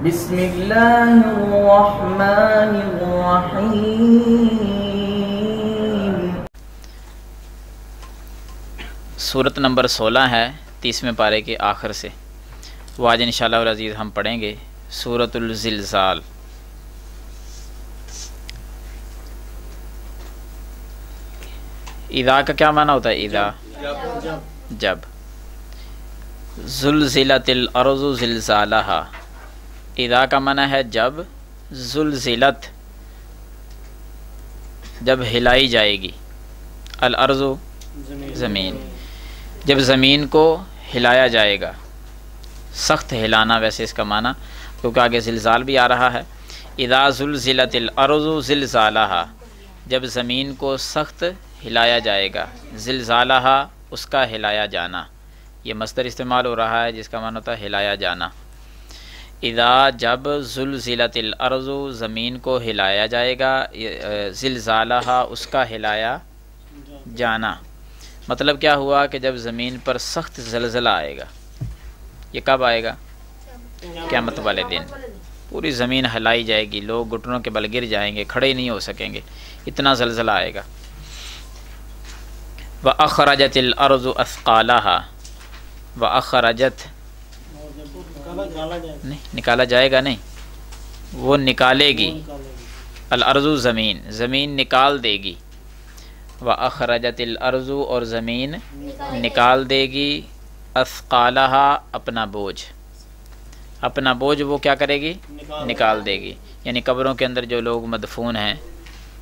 بسم اللہ الرحمن الرحیم۔ سورت نمبر 16 ہے 30ویں پارے کے آخر سے۔ وہ آج انشاءاللہ العزیز ہم پڑھیں گے سورۃ الزلزال۔ اذا کا کیا معنی ہوتا ہے؟ اذا جب۔ زلزلت الارض زلزالہا، اذا کا معنی ہے جب، زلزلت جب ہلائی جائے گی، الارض زمین، جب زمین کو ہلایا جائے گا، سخت ہلانا ویسے اس کا معنی، کیونکہ آگے زلزال بھی آ رہا ہے۔ اذا زلزلت الارض زلزالہا، جب زمین کو سخت ہلایا جائے گا، زلزالہا اس کا ہلایا جانا، یہ مصدر استعمال ہو رہا ہے جس کا معنی ہوتا ہے ہلایا جانا۔ اذا جب، زلزلت الارض زمین کو ہلایا جائے گا، زلزالہا اس کا ہلایا جانا، مطلب کیا ہوا کہ جب زمین پر سخت زلزلہ آئے گا۔ یہ کب آئے گا؟ قیامت والے دن پوری زمین ہلائی جائے گی، لوگ گھٹنوں کے بل گر جائیں گے، کھڑے نہیں ہو سکیں گے، اتنا زلزلہ آئے گا۔ وَأَخْرَجَتِ الْأَرْضُ أَثْقَالَهَا، وَأَخْرَجَتْ نہیں نکالا جائے گا، نہیں، وہ نکالے گی، الارض زمین، زمین نکال دے گی، وَأَخْرَجَتِ الْأَرْضُ اور زمین نکال دے گی، اثقالہا اپنا بوجھ، اپنا بوجھ وہ کیا کرے گی؟ نکال دے گی، یعنی قبروں کے اندر جو لوگ مدفون ہیں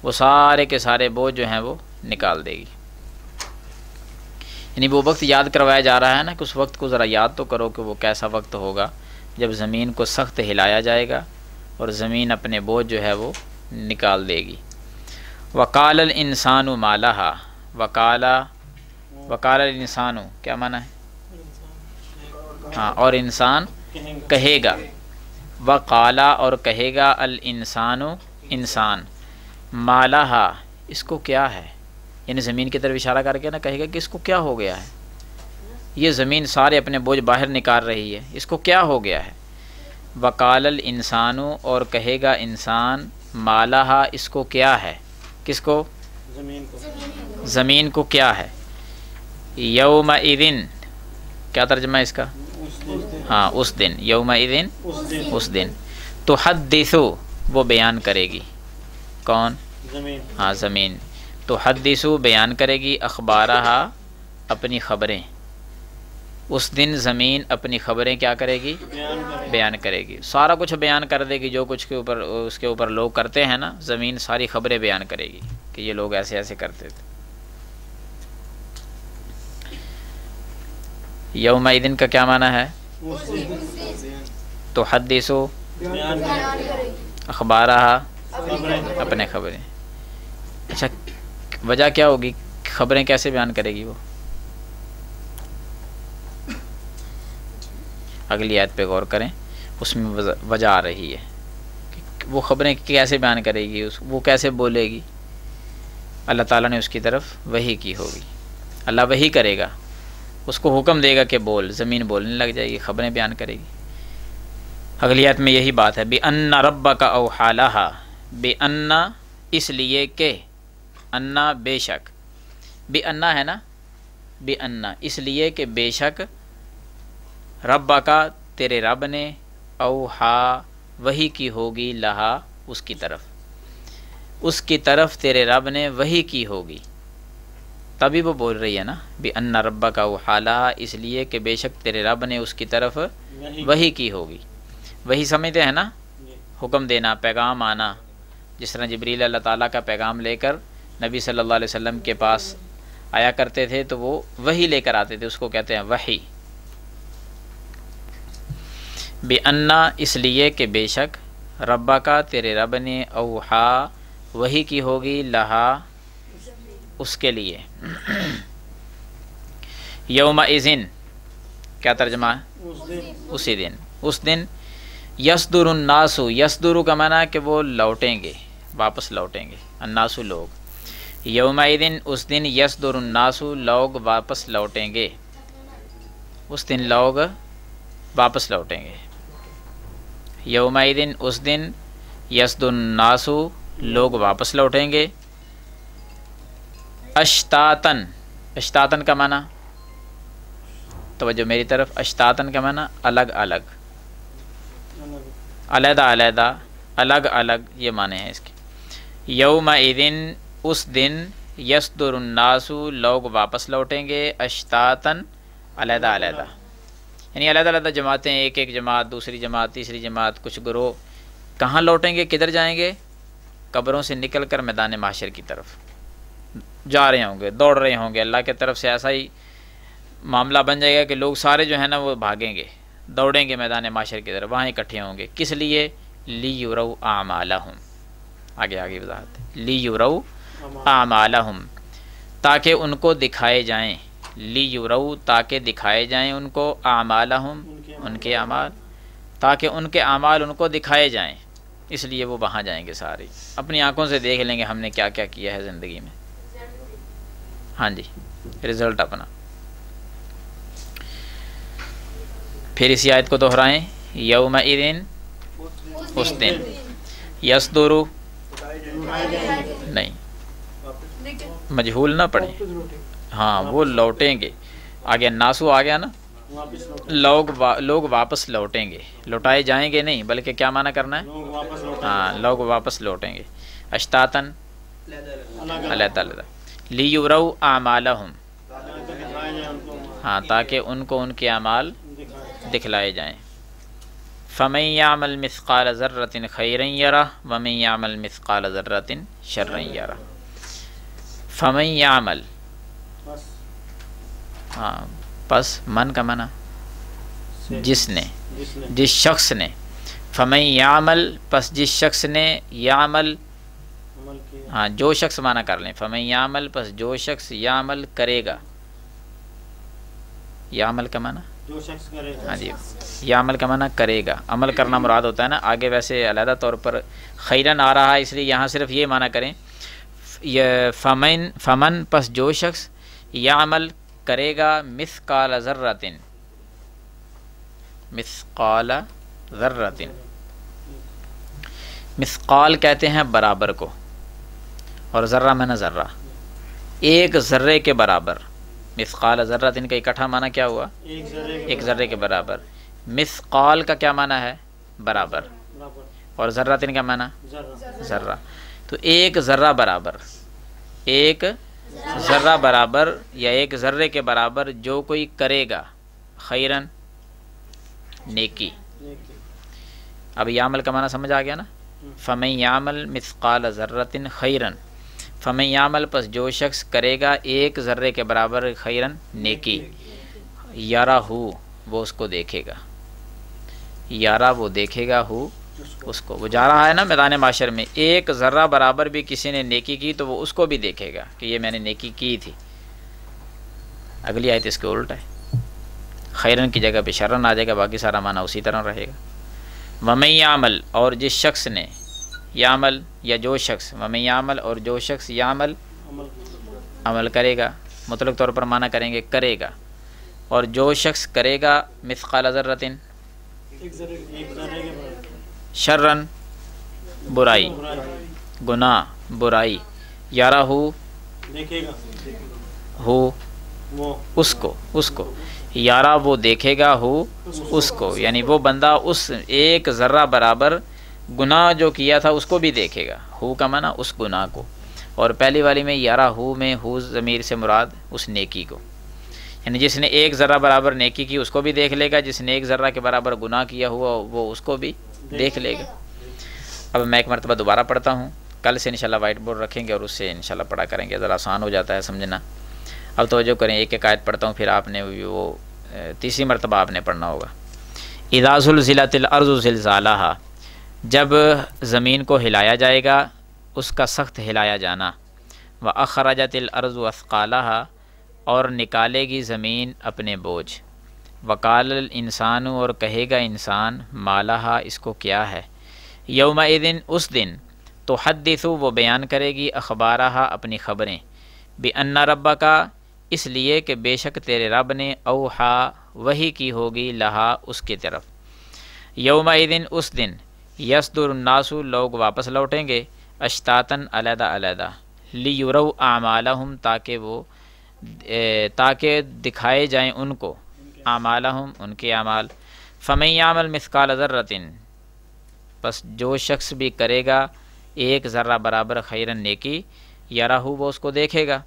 وہ سارے کے سارے بوجھ جو ہیں وہ نکال دے گی۔ یعنی وہ وقت یاد کروایا جا رہا ہے نا کہ اس وقت کو ذرا یاد تو کرو کہ وہ کیسا وقت ہوگا جب زمین کو سخت ہلایا جائے گا اور زمین اپنے بوجھ جو ہے وہ نکال دے گی۔ وقال الانسان ما لہا، وقال الانسان کیا معنی ہے؟ ہاں، اور انسان کہے گا، وقالا اور کہے گا، الانسان انسان، ما لہا اس کو کیا ہے، یعنی زمین کی طرف اشارہ کر کے نا کہے گا کہ اس کو کیا ہو گیا ہے، یہ زمین سارے اپنے بوجھ باہر نکال رہی ہے، اس کو کیا ہو گیا ہے۔ وقال الانسان اور کہے گا انسان، ما لہا اس کو کیا ہے، کس کو؟ زمین کو کیا ہے۔ یومئذ کیا ترجمہ ہے اس کا؟ ہاں، اس دن، یومئذ اس دن، تحدث وہ بیان کرے گی، کون؟ ہاں، زمین، تحدث بیان کرے گی، اخبارہا اپنی خبریں، اس دن زمین اپنی خبریں کیا کرے گی؟ بیان کرے گی، سارا کچھ بیان کر دے گی، جو کچھ کے اوپر اس کے اوپر لوگ کرتے ہیں نا، زمین ساری خبریں بیان کرے گی کہ یہ لوگ ایسے ایسے کرتے تھے۔ یومئذ کا کیا معنی ہے؟ تحدث اخبارہا اپنے خبریں۔ اچھا، وجہ کیا ہوگی؟ خبریں کیسے بیان کرے گی وہ؟ اگلی آیت پہ غور کریں، اس میں وجہ آ رہی ہے کہ وہ خبریں کیسے بیان کرے گی، وہ کیسے بولے گی۔ اللہ تعالیٰ نے اس کی طرف وحی کی ہوگی، اللہ وحی کرے گا، اس کو حکم دے گا کہ بول، زمین بولنے لگ جائے گی، خبریں بیان کرے گی۔ اگلی آیت میں یہی بات ہے، بِأَنَّ رَبَّكَ أَوْحَىٰ لَهَا، بِأَنَّ اس لیے کہ، انا بے شک، بِأَنَّ ہے نا، بِأَنَّ اس لیے کہ بے شک، رَبَّكَ تیرے رب نے، اوحا وحی کی ہوگی، لہا اس کی طرف، اس کی طرف تیرے رب نے وحی کی ہوگی، تبھی وہ بول رہی ہے نا، بِأَنَّ رَبَّكَ أَوْحَىٰ لَهَا اس لیے کہ بے شک تیرے رب نے اس کی طرف وحی کی ہوگی۔ وحی سمجھتے ہیں نا، حکم دینا، پیغام آنا، جس طرح جبریل اللہ تعالیٰ کا پیغام لے کر نبی صلی اللہ علیہ وسلم کے پاس آیا کرتے تھے تو وہ وحی لے کر آتے تھے، اس کو کہتے ہیں وحی۔ بِأَنَّ اس لیے کہ بے شک، رَبَّكَ تیرے رب نے، اوحا وحی کی ہوگی، لہا اس کے لیے۔ یومئذ کیا ترجمہ ہے؟ اسی دن، اس دن، یصدر الناس، یصدر کا معنی ہے کہ وہ لوٹیں گے، واپس لوٹیں گے، الناس لوگ، یومئذ اس دن، یصدر الناس لوگ واپس لوٹیں گے، اس دن لوگ واپس لوٹیں گے۔ یومئذ اس دن یصد الناس لوگ واپس لوٹیں گے، اشتاتن، اشتاتن کا معنی توجہ میری طرف، اشتاتن کا معنی الگ الگ، علیحدہ علیحدہ، الگ الگ، یہ معنی ہے اس کے۔ یومئذ اس دن، یصدر الناس لوگ واپس لوٹیں گے، اشتاتن علیحدہ علیحدہ، یعنی علیحدہ علیحدہ جماعتیں، ایک ایک جماعت، دوسری جماعت، تیسری جماعت، کچھ گروہ کہاں لوٹیں گے، کدھر جائیں گے؟ قبروں سے نکل کر میدان محشر کی طرف جا رہے ہوں گے، دوڑ رہے ہوں گے۔ اللہ کی طرف سے ایسا ہی معاملہ بن جائے گا کہ لوگ سارے جو ہیں نا وہ بھاگیں گے، دوڑیں گے میدان محشر کی طرف، وہاں اکٹھے ہوں گے۔ کس لیے؟ لیُرَوْا أَعْمَالَهُمْ، آگے وضاحت، لیُرَوْا أَعْمَالَهُمْ، تاکہ ان کو دکھائے جائیں، لیُرَوْا تاکہ دکھائے جائیں ان کو، أَعْمَالَهُمْ ان کے اعمال، تاکہ ان کے اعمال ان کو دکھائے جائیں، اس لیے وہ وہاں جائیں گے، سارے اپنی آنکھوں سے دیکھ لیں گے ہم نے کیا کیا کیا ہے زندگی میں، ہاں جی، رزلٹ اپنا۔ پھر اسی آیت کو دہرائیں، یومئذ اس دن، یصدر نہیں، مجہول نہ پڑھیں، ہاں وہ لوٹیں گے، آگے ناسو آ گیا نا، لوگ واپس لوٹیں گے، لوٹائے جائیں گے نہیں بلکہ کیا معنی کرنا ہے؟ ہاں لوگ واپس لوٹیں گے، اشتاتن علیحدہ علیحدہ، لیُرَوْا أَعْمَالَهُمْ ہاں تاکہ ان کو ان کے اعمال دکھلائے جائیں۔ فَمَن يَعْمَلْ مِثْقَالَ ذَرَّةٍ خَيْرًا يَرَهُ وَمَن يَعْمَلْ مِثْقَالَ ذَرَّةٍ شَرًّا يَرَهُ۔ فَمَن يَعْمَلْ ہاں پس من کا منع جس نے، جس شخص نے، فَمَن يَعْمَلْ پس جس شخص نے، یعمل ہاں جو شخص معنی کر لیں، فَمَن يَعْمَلْ پس جو شخص، یعمل کرے گا، یعمل کا معنی جو شخص کرے گا، ہاں جی، یعمل کا معنی کرے گا، عمل کرنا مراد ہوتا ہے نا، آگے ویسے علیحدہ طور پر خیرن آ رہا ہے اس لیے یہاں صرف یہ معنی کریں، فمن پس جو شخص، یعمل کرے گا، مثقال ذرۃ، مثقال ذرۃ، مثقال کہتے ہیں برابر کو، اور ذرہ میں نہ ذرہ، ایک ذرے کے برابر، مثقال ذرۃ کا اکٹھا معنی کیا ہوا؟ ایک ذرے کے برابر۔ مثقال کا کیا معنی ہے؟ برابر، اور ذرۃ کا معنی ذرہ، تو ایک ذرہ برابر، ایک ذرہ برابر یا ایک ذرے کے برابر جو کوئی کرے گا، خیرن نیکی۔ اب یعمل کا معنی سمجھ آ گیا نا، فمن یعمل مثقال ذرۃ خیرن، فمن یعمل پس جو شخص کرے گا ایک ذرے کے برابر خیرن نیکی، یارہ وہ اس کو دیکھے گا، یارہ وہ دیکھے گا، اس کو، وہ جا رہا ہے نا میدان معاشر میں، ایک ذرہ برابر بھی کسی نے نیکی کی تو وہ اس کو بھی دیکھے گا کہ یہ میں نے نیکی کی تھی۔ اگلی آیت اس کے الٹ ہے، خیرن کی جگہ پہ شرن آ جائے گا، باقی سارا معنی اسی طرح رہے گا۔ ومن یعمل اور جس شخص نے، یعمل یا جو شخص، ومن یعمل اور جو شخص، یعمل عمل کرے گا، مطلق طور پر معنی کریں گے کرے گا، اور جو شخص کرے گا مثقال ذرۃ شرن برائی، گناہ برائی، یارہ اس کو یارہ وہ دیکھے گا اس کو، یعنی وہ بندہ اس ایک ذرہ برابر گناہ جو کیا تھا اس کو بھی دیکھے گا، کا معنی اس گناہ کو، اور پہلی والی میں یارہ میں ضمیر سے مراد اس نیکی کو، یعنی جس نے ایک ذرہ برابر نیکی کی اس کو بھی دیکھ لے گا، جس نے ایک ذرہ کے برابر گناہ کیا ہوا وہ اس کو بھی دیکھ لے گا۔ اب میں ایک مرتبہ دوبارہ پڑھتا ہوں، کل سے انشاءاللہ وائٹ بورڈ رکھیں گے اور اس سے انشاءاللہ پڑھا کریں گے، ذرا آسان ہو جاتا ہے سمجھنا۔ اب توجہ کریں، ایک ایک آیت پڑھتا ہوں، پھر آپ نے وہ تیسری مرتبہ آپ نے پڑھنا ہوگا۔ اذا زلزلت الارض زلزالہا، جب زمین کو ہلایا جائے گا اس کا سخت ہلایا جانا، واخرجت الارض اثقالہا، اور نکالے گی زمین اپنے بوجھ، وقال الانسان، اور کہے گا انسان، مالہا اس کو کیا ہے، یومئذ اس دن، تحدث وہ بیان کرے گی، اخبارہا اپنی خبریں، بان ربک اس لیے کہ بے شک تیرے رب نے، اوحا وحی کی ہوگی، لہا اس کی طرف، یومئذ اس دن یصدر الناس لوگ واپس لوٹیں گے اشتاتن علیحدہ علیحدہ لیروا اعمالہم تاکہ دکھائے جائیں ان کو اعمالہم ان کے اعمال فمن یعمل مثقال ذرۃ پس جو شخص بھی کرے گا ایک ذرہ برابر خیرن نیکی یراہ وہ اس کو دیکھے گا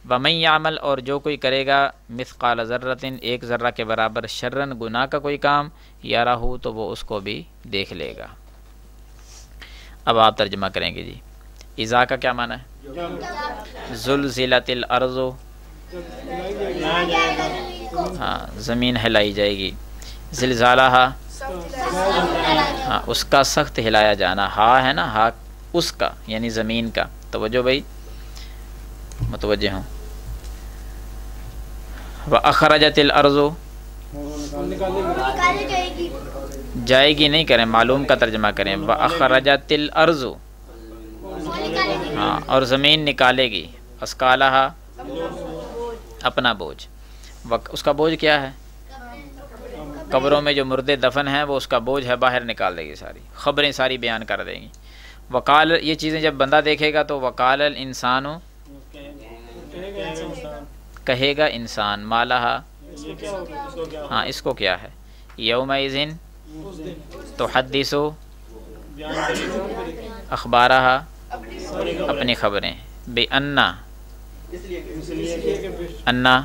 ومن یعمل اور جو کوئی کرے گا مثقال ذرۃ ایک ذرہ کے برابر شرن گناہ کا کوئی کام یراہ تو وہ اس کو بھی دیکھ لے گا۔ اب آپ ترجمہ کریں گے جی اذا کا کیا معنی ہے؟ زلزلت الارض ہاں زمین ہلائی جائے گی، زلزالہ ہاں اس کا سخت ہلایا جانا، ہا ہے نا ہا اس کا یعنی زمین کا، توجہ بھائی متوجہ ہوں۔ وَأَخْرَجَتِ الْأَرْضُ جائے گی نہیں کریں، معلوم کا ترجمہ کریں وَأَخْرَجَتِ الْأَرْضُ ہاں اور زمین نکالے گی اثقالہا اپنا بوجھ، اس کا بوجھ کیا ہے؟ قبروں میں جو مردے دفن ہیں وہ اس کا بوجھ ہے، باہر نکال دے گی، ساری خبریں ساری بیان کر دیں گی۔ وقال یہ چیزیں جب بندہ دیکھے گا تو وقال الانسان کہے گا انسان مالہا ہاں اس کو کیا ہے؟ یومئذ تحدث اخبارہا اپنی خبریں بِأَنَّ انا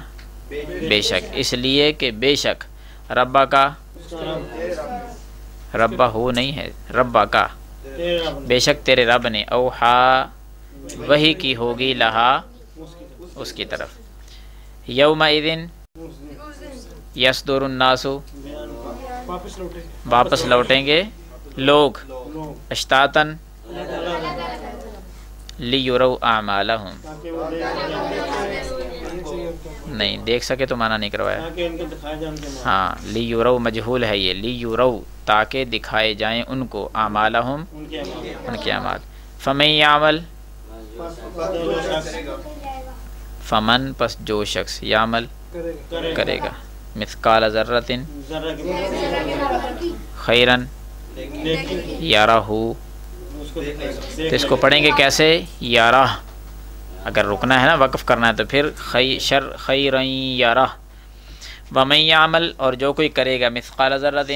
بے شک اس لیے کہ بے شک ربا کا ربا ہو نہیں ہے ربا کا بے شک تیرے رب نے اوحا وحی کی ہوگی لہا اس کی طرف یومئذ یصدر الناس واپس لوٹیں گے لوگ اشتاتن لیروا اعمالہم نہیں دیکھ سکے تو معنی نہیں کروایا ہاں لیروا مجہول ہے یہ لیروا تاکہ دکھائے جائیں ان کو اعمالہم ان کے اعمال فمن یعمل فمن پس جو شخص یعمل کرے گا مثقال ذرۃ خیرن یارہ تو اس کو پڑھیں گے کیسے؟ یارہ اگر رکنا ہے نا وقف کرنا ہے تو پھر خیرن یارہ ومن یعمل اور جو کوئی کرے گا مثقال ذرۃ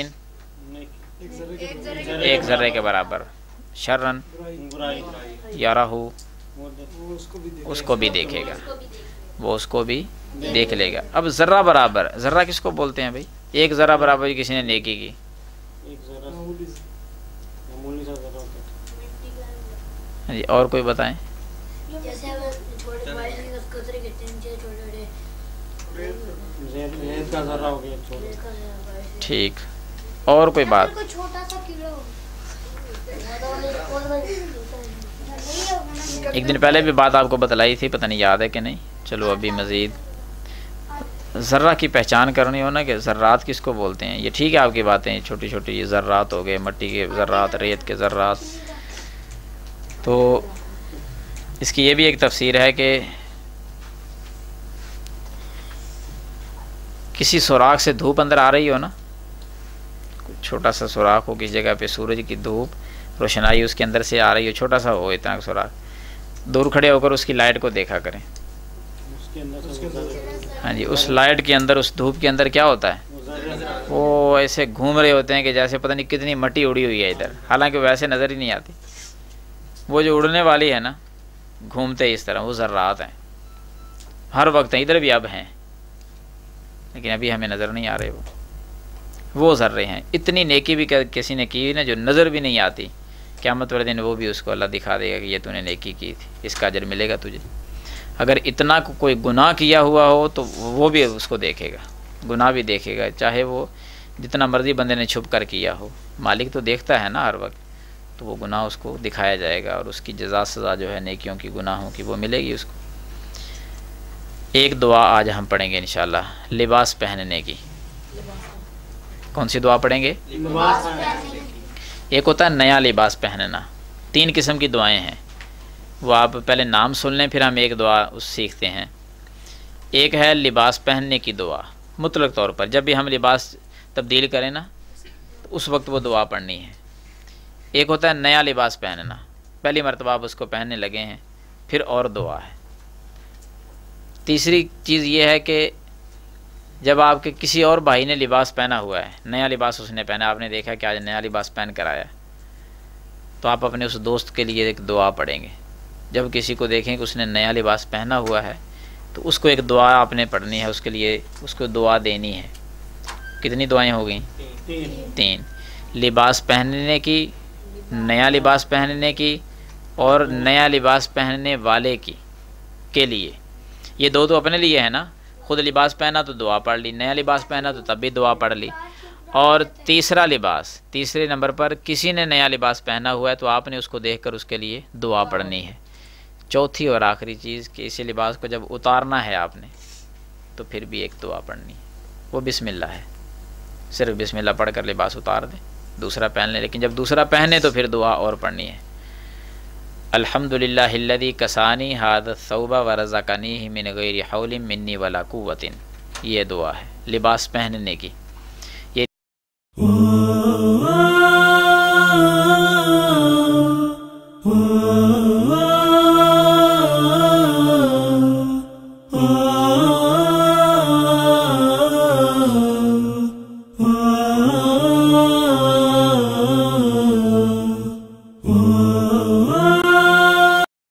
ایک ذرے کے برابر شرن یارہ اس کو بھی دیکھے گا، وہ اس کو بھی دیکھ لے گا۔ اب ذرہ برابر ذرہ کس کو بولتے ہیں بھائی؟ ایک ذرہ برابر کسی نے نیکی کی جی اور کوئی بتائیں؟ ٹھیک اور کوئی بات؟ ایک دن پہلے بھی بات آپ کو بتلائی تھی، پتہ نہیں یاد ہے کہ نہیں، چلو ابھی مزید ذرہ کی پہچان کرنی ہو نا کہ ذرات کس کو بولتے ہیں۔ یہ ٹھیک ہے آپ کی باتیں چھوٹی چھوٹی، یہ ذرات ہو گئے، مٹی کے ذرات، ریت کے ذرات، تو اس کی یہ بھی ایک تفسیر ہے کہ کسی سوراخ سے دھوپ اندر آ رہی ہو نا، چھوٹا سا سوراخ ہو کسی جگہ پہ، سورج کی دھوپ روشنائی اس کے اندر سے آ رہی ہو، چھوٹا سا ہو اتنا سوراخ، دور کھڑے ہو کر اس کی لائٹ کو دیکھا کریں۔ ہاں جی اس لائٹ کے اندر، اس دھوپ کے اندر کیا ہوتا ہے؟ وہ ایسے گھوم رہے ہوتے ہیں کہ جیسے پتہ نہیں کتنی مٹی اڑی ہوئی ہے ادھر، حالانکہ ویسے نظر ہی نہیں آتی۔ وہ جو اڑنے والی ہے نا، گھومتے اس طرح، وہ ذرات ہیں، ہر وقت ہیں، ادھر بھی اب ہیں لیکن ابھی ہمیں نظر نہیں آ رہے، وہ ذرے ہیں۔ اتنی نیکی بھی کسی نے کی نا جو نظر بھی نہیں آتی، قیامت والے دن وہ بھی اس کو اللہ دکھا دے گا کہ یہ تو نے نیکی کی تھی، اس کا اجر ملے گا تجھے۔ اگر اتنا کوئی گناہ کیا ہوا ہو تو وہ بھی اس کو دیکھے گا، گناہ بھی دیکھے گا، چاہے وہ جتنا مرضی بندے نے چھپ کر کیا ہو، مالک تو دیکھتا ہے نا ہر وقت، تو وہ گناہ اس کو دکھایا جائے گا اور اس کی جزا سزا جو ہے نیکیوں کی گناہوں کی وہ ملے گی اس کو۔ ایک دعا آج ہم پڑھیں گے انشاءاللہ لباس پہننے کی۔ کون سی دعا پڑھیں گے؟ ایک ہوتا ہے نیا لباس پہننا، 3 قسم کی دعائیں ہیں، وہ آپ پہلے نام سن لیں پھر ہم ایک دعا اس سیکھتے ہیں۔ ایک ہے لباس پہننے کی دعا، مطلق طور پر جب بھی ہم لباس تبدیل کریں نا، تو اس وقت وہ دعا پڑھنی ہے۔ ایک ہوتا ہے نیا لباس پہننا، پہلی مرتبہ آپ اس کو پہننے لگے ہیں، پھر اور دعا ہے۔ تیسری چیز یہ ہے کہ جب آپ کے کسی اور بھائی نے لباس پہنا ہوا ہے، نیا لباس اس نے پہنا، آپ نے دیکھا کہ آج نیا لباس پہن کر آیا، تو آپ اپنے اس دوست کے لیے ایک دعا پڑھیں گے۔ جب کسی کو دیکھیں کہ اس نے نیا لباس پہنا ہوا ہے تو اس کو ایک دعا آپ نے پڑھنی ہے، اس کے لیے اس کو دعا دینی ہے۔ کتنی دعائیں ہو گئیں؟ 3۔ لباس پہننے کی، نیا لباس پہننے کی، اور نیا لباس پہننے والے کی کے لیے۔ یہ دو تو اپنے لیے ہے نا، خود لباس پہنا تو دعا پڑھ لی، نیا لباس پہنا تو تب بھی دعا پڑھ لی، اور تیسرا لباس، تیسرے نمبر پر کسی نے نیا لباس پہنا ہوا ہے تو آپ نے اس کو دیکھ کر اس کے لیے دعا پڑھنی ہے۔ چوتھی اور آخری چیز کہ اسی لباس کو جب اتارنا ہے آپ نے تو پھر بھی ایک دعا پڑھنی ہے، وہ بسم اللہ ہے۔ صرف بسم اللہ پڑھ کر لباس اتار دیں، دوسرا پہن لیں، لیکن جب دوسرا پہنے تو پھر دعا اور پڑھنی ہے۔ الحمدللہ الذی کسانی ھذا الثوب ورزقنیہ من غیر حول منی ولا قوۃ، یہ دعا ہے لباس پہننے کی۔ یہ